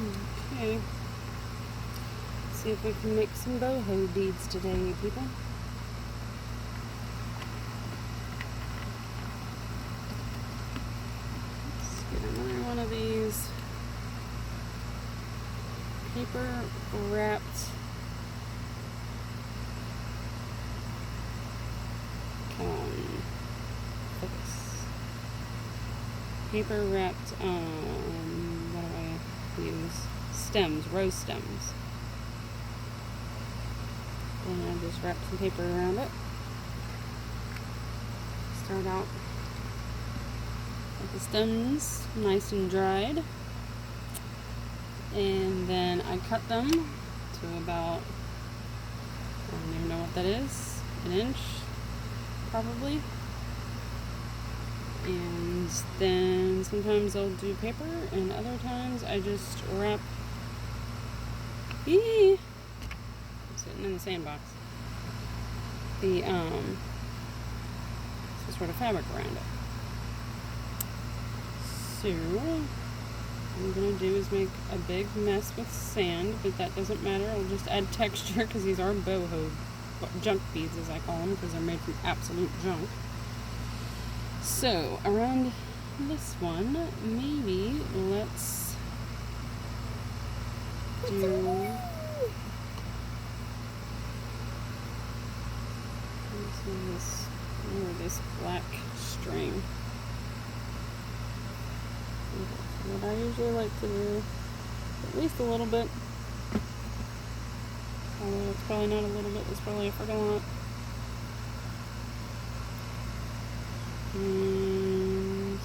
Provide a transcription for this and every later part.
Okay. See if we can make some boho beads today, people. Let's get another one of these paper wrapped focus. Paper wrapped what do I use? Stems, rose stems. And I just wrap some paper around it. Start out with the stems nice and dried. And then I cut them to about, I don't even know what that is, an inch probably. And then sometimes I'll do paper, and other times I just wrap I'm sitting in the sandbox. Some sort of fabric around it. So what I'm gonna do is make a big mess with sand, but that doesn't matter. I'll just add texture because these are boho junk beads, as I call them, because they're made from absolute junk. So around this one, maybe let's do this black string. What I usually like to do, at least a little bit, although it's probably not a little bit, it's probably a freaking lot. And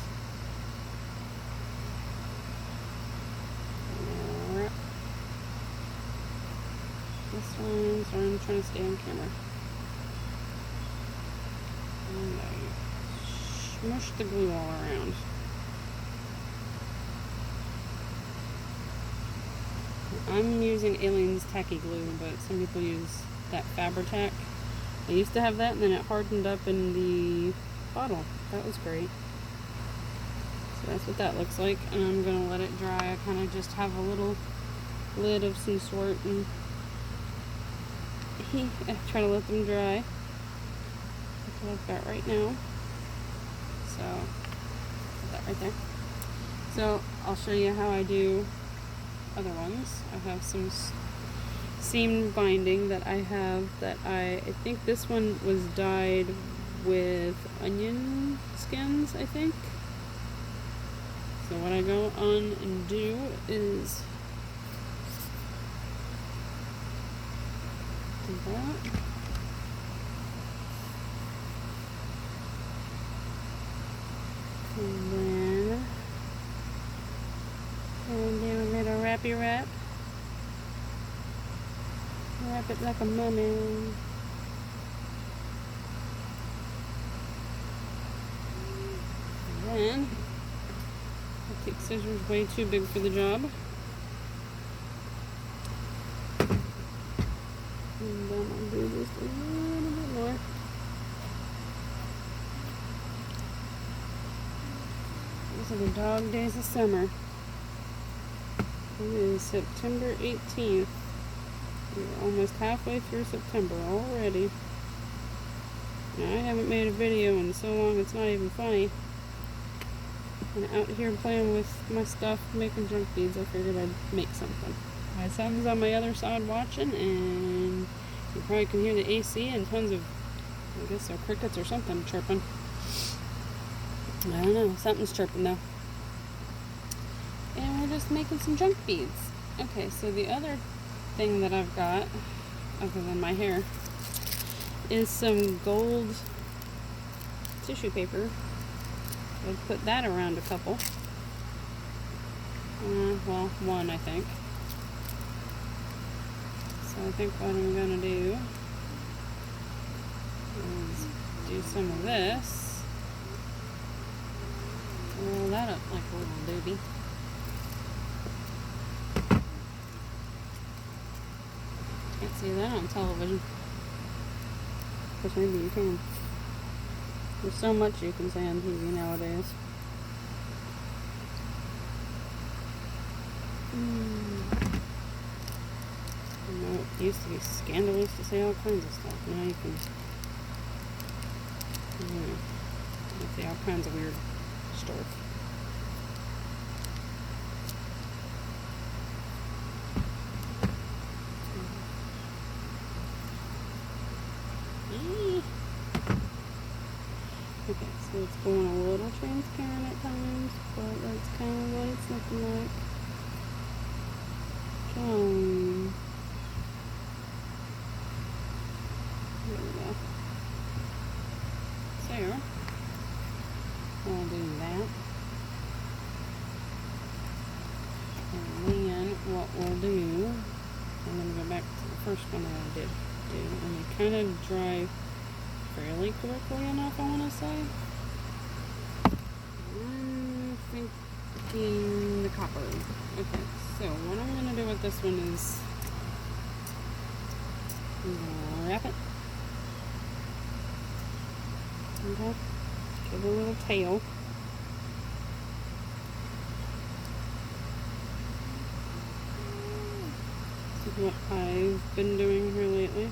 wrap this one. Sorry, I'm trying to stay on camera. And I smush the glue all around. I'm using Alien's tacky glue, but some people use that Fabri-Tac. I used to have that, and then it hardened up in the bottle. That was great. So that's what that looks like, and I'm gonna let it dry. I kind of just have a little lid of some sort, and I try to let them dry. That's what I've got right now. So put that right there. So I'll show you how I do other ones. I have some seam binding that I have that I think this one was dyed with onion skins, I think. So what I go on and do is do that. And then and do a little wrappy wrap. Wrap it like a mummy. And then I take scissors way too big for the job. And then I'll do just a little bit more. These are the dog days of summer. It is September 18th. We're almost halfway through September already. Now, I haven't made a video in so long it's not even funny. And out here playing with my stuff, making junk beads, I figured I'd make something. My son's on my other side watching, and you probably can hear the AC and tons of, I guess they're crickets or something chirping. I don't know, something's chirping though. And we're just making some junk beads. Okay, so the other thing that I've got, other than my hair, is some gold tissue paper. I'll put that around a couple. Well, one, I think. So I think what I'm going to do is do some of this. Roll that up like a little doobie. Can't see that on television. But maybe you can. There's so much you can say on TV nowadays. used to be scandalous to say all kinds of stuff. Now you can say all kinds of weird stuff. Okay, so it's going a little transparent at times, but that's kind of what it's looking like. There we go. So, I'll do that. And then what we'll do, I'm going to go back to the first one that I did do, and they kind of dry fairly quickly enough, I want to say. I'm thinking the copper. Okay, so what I'm going to do with this one is I'm going to wrap it. Okay, give it a little tail. This is what I've been doing here lately.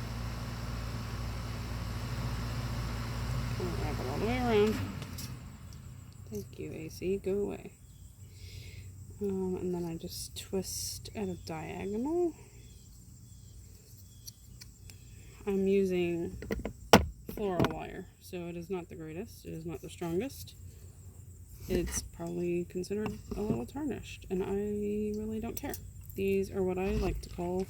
Wrap it all the way around. Thank you, AC. Go away. And then I just twist at a diagonal. I'm using floral wire, so it is not the greatest. It is not the strongest. It's probably considered a little tarnished, and I really don't care. These are what I like to call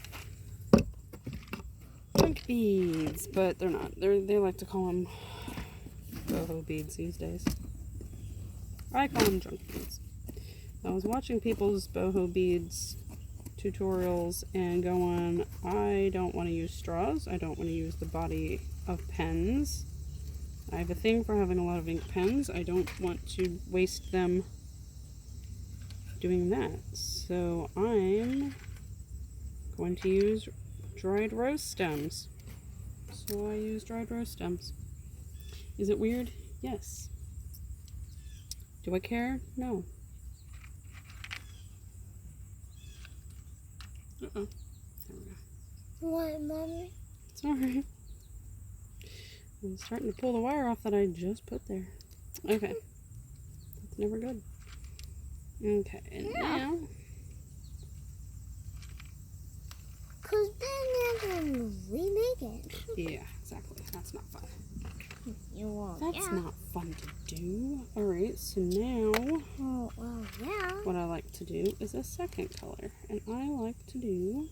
junk beads, but they're not. They like to call them BOHO beads these days. I call them junk beads. I was watching people's BOHO beads tutorials and going, I don't want to use straws. I don't want to use the body of pens. I have a thing for having a lot of ink pens. I don't want to waste them doing that. So I'm going to use dried rose stems. So I use dried rose stems. Is it weird? Yes. Do I care? No. Uh-oh. There we go. What, Mommy? It's alright. I'm starting to pull the wire off that I just put there. Okay. That's never good. Okay, and now... Because then you're going to remake it. Yeah, exactly. That's not fun. You won't. That's not fun to do. Alright, so now... Oh, well, yeah. What I like to do is a second color. And I like to do...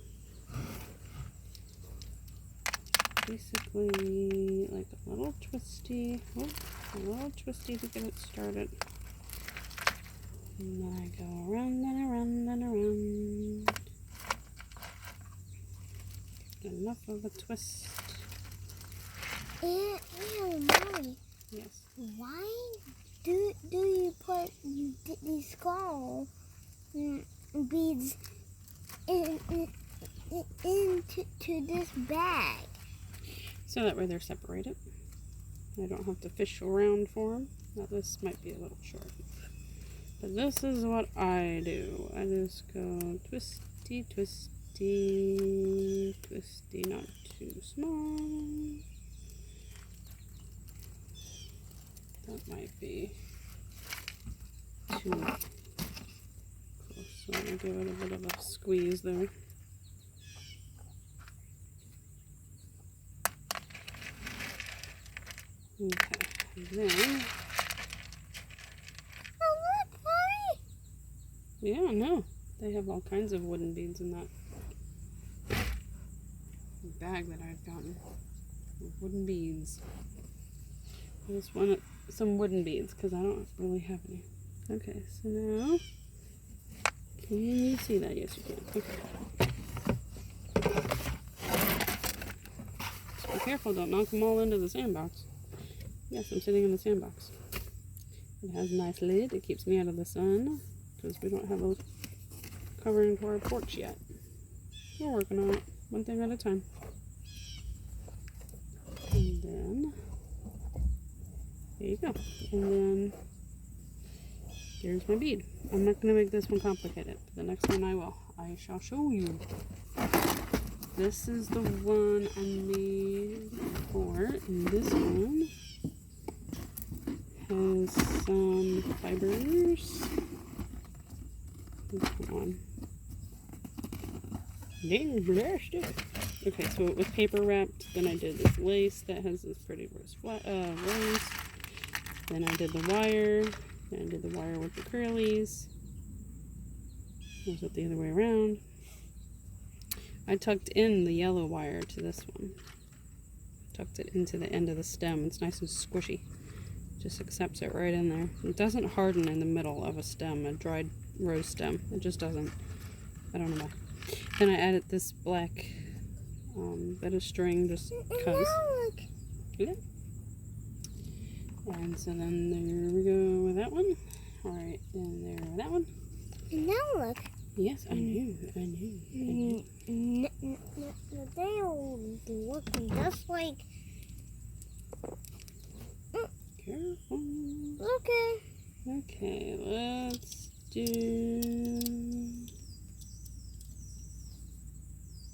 basically like a little twisty. Oh, a little twisty to get it started. And then I go around and around and around. Get enough of a twist. And Mommy. Yes. Why do you put these skull beads into this bag? So that way they're separated. I don't have to fish around for them. Now this might be a little short. But this is what I do. I just go twisty, twisty, twisty, not too small. That might be too close. So I'm going to give it a bit of a squeeze there. Okay, and then... Oh, look, Mommy! Yeah, no. They have all kinds of wooden beads in that bag that I've gotten. Wooden beads. I just wanted some wooden beads because I don't really have any. Okay, so now... Can you see that? Yes, you can. Okay. Just be careful, don't knock them all into the sandbox. Yes, I'm sitting in the sandbox. It has a nice lid. It keeps me out of the sun because we don't have a covering to our porch yet. We're working on it, one thing at a time. And then, there you go. And then, here's my bead. I'm not going to make this one complicated, but the next one I will. I shall show you. this is the one I made before, and this one has some fibers. Come on. Dang, plastic. Okay, so it was paper wrapped. Then I did this lace that has this pretty rose. Then I did the wire. Then I did the wire with the curlies. Was it the other way around? I tucked in the yellow wire to this one. Tucked it into the end of the stem. It's nice and squishy. Just accepts it right in there. It doesn't harden in the middle of a stem, a dried rose stem. It just doesn't. I don't know why. Then I added this black bit of string just because. Yeah. And so then there we go with that one. Alright, then there with that one. And now look. Yes, I knew. They'll be working just like. Careful. Okay. Okay, let's do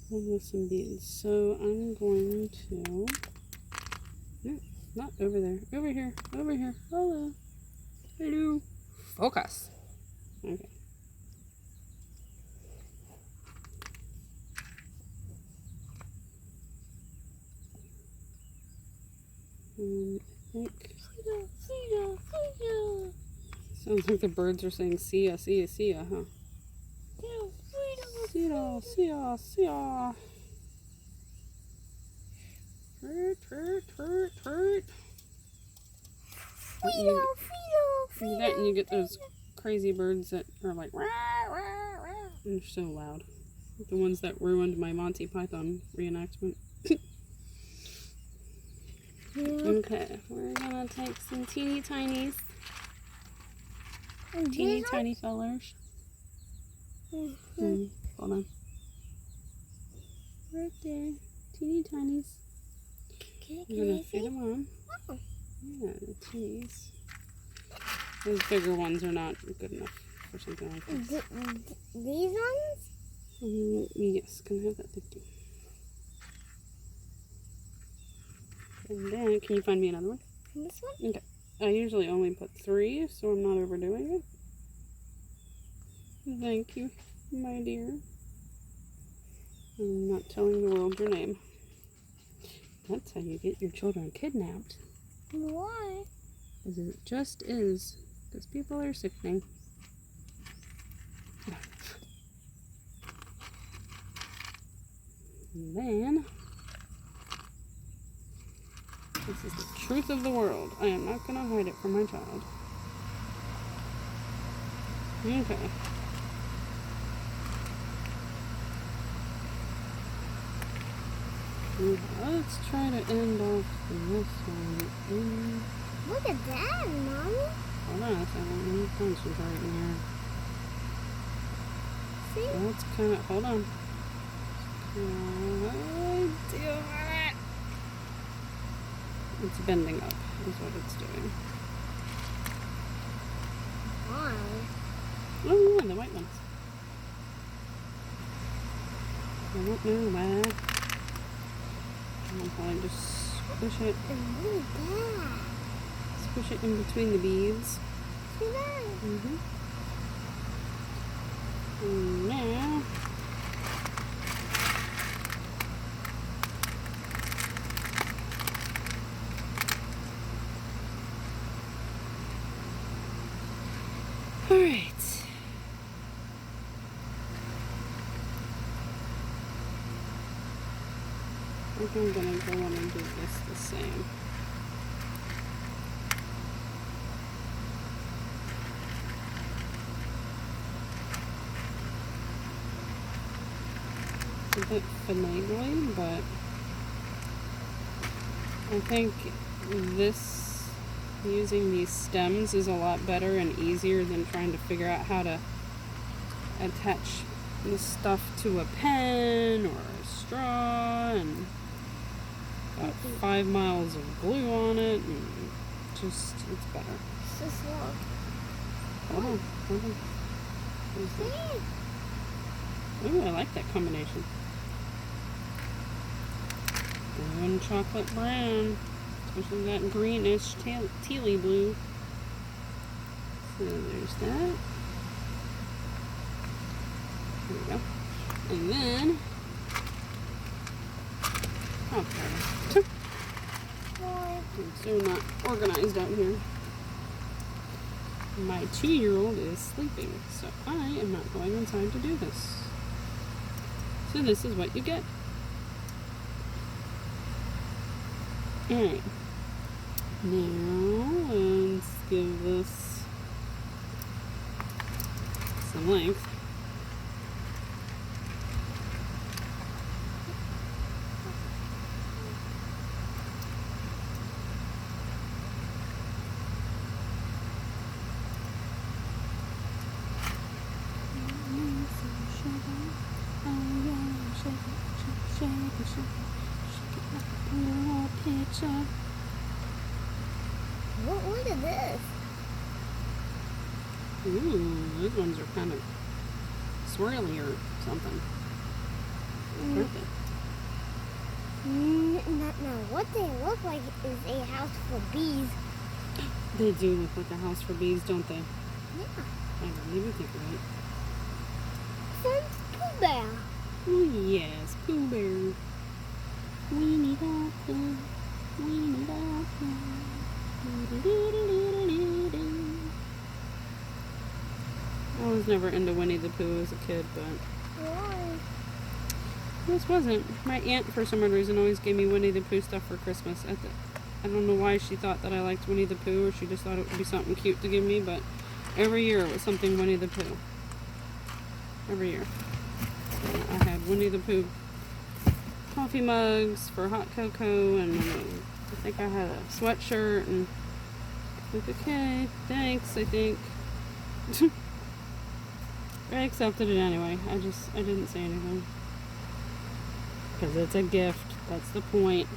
one with some beads. So I'm going to. No, not over there. Over here. Over here. Hello. Hello. Focus. Okay. I think sounds like the birds are saying see ya, huh? See ya. Hurt. That and you get those crazy birds that are like rah, rah, rah. They're so loud. The ones that ruined my Monty Python reenactment. Okay, we're gonna take some teeny tinies. Teeny tiny fellers. Hold on. Right there. Teeny tinies. We're gonna feed them on. Yeah, the teenies. Those bigger ones are not good enough for something like this. These ones? Yes, can I have that? Thank you. And then, can you find me another one? This one? Okay. I usually only put 3, so I'm not overdoing it. Thank you, my dear. I'm not telling the world your name. That's how you get your children kidnapped. Why? Because it just is. Because people are sickening. And then, this is the truth of the world. I am not going to hide it from my child. Okay. Let's try to end off this one. Look at that, Mommy. Hold on a second. Let me concentrate in here. See? That's kind of. Hold on. Do it. It's bending up, is what it's doing. Why? Oh, yeah, the white ones. I don't know why. I'll probably just squish it. And look at that. Squish it in between the beads. See that? And now, all right. I think I'm gonna go on and do this the same. It's a bit finagly, but I think using these stems is a lot better and easier than trying to figure out how to attach this stuff to a pen or a straw and got 5 miles of glue on it, and it's better. Just look. Hold on. See? Ooh, I like that combination. Blue and chocolate brown. Especially that greenish tealy blue. So there's that. There we go. And then, okay. I'm so not organized out here. My 2-year-old is sleeping, so I am not going inside to do this. So this is what you get. Alright. Now, let's give this some length. What is this? Ooh, those ones are kind of swirly or something. Aren't they? No, what they look like is a house for bees. They do look like a house for bees, don't they? Yeah. I believe you're right. From Pooh Bear. Oh yes, Pooh Bear. Weenie da Pooh, weenie da Pooh. I was never into Winnie the Pooh as a kid, but Why? this wasn't. My aunt, for some odd reason, always gave me Winnie the Pooh stuff for Christmas. I don't know why she thought that I liked Winnie the Pooh, or she just thought it would be something cute to give me, but every year it was something Winnie the Pooh. Every year. So I had Winnie the Pooh coffee mugs for hot cocoa, and I think I had a sweatshirt, and like, okay, thanks, I think. I accepted it anyway. I didn't say anything. Because it's a gift. That's the point.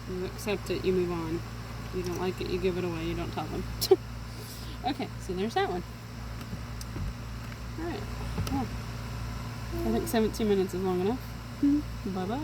You accept it, you move on. If you don't like it, you give it away. You don't tell them. Okay, so there's that one. Alright. Well, I think 17 minutes is long enough. Bye-bye.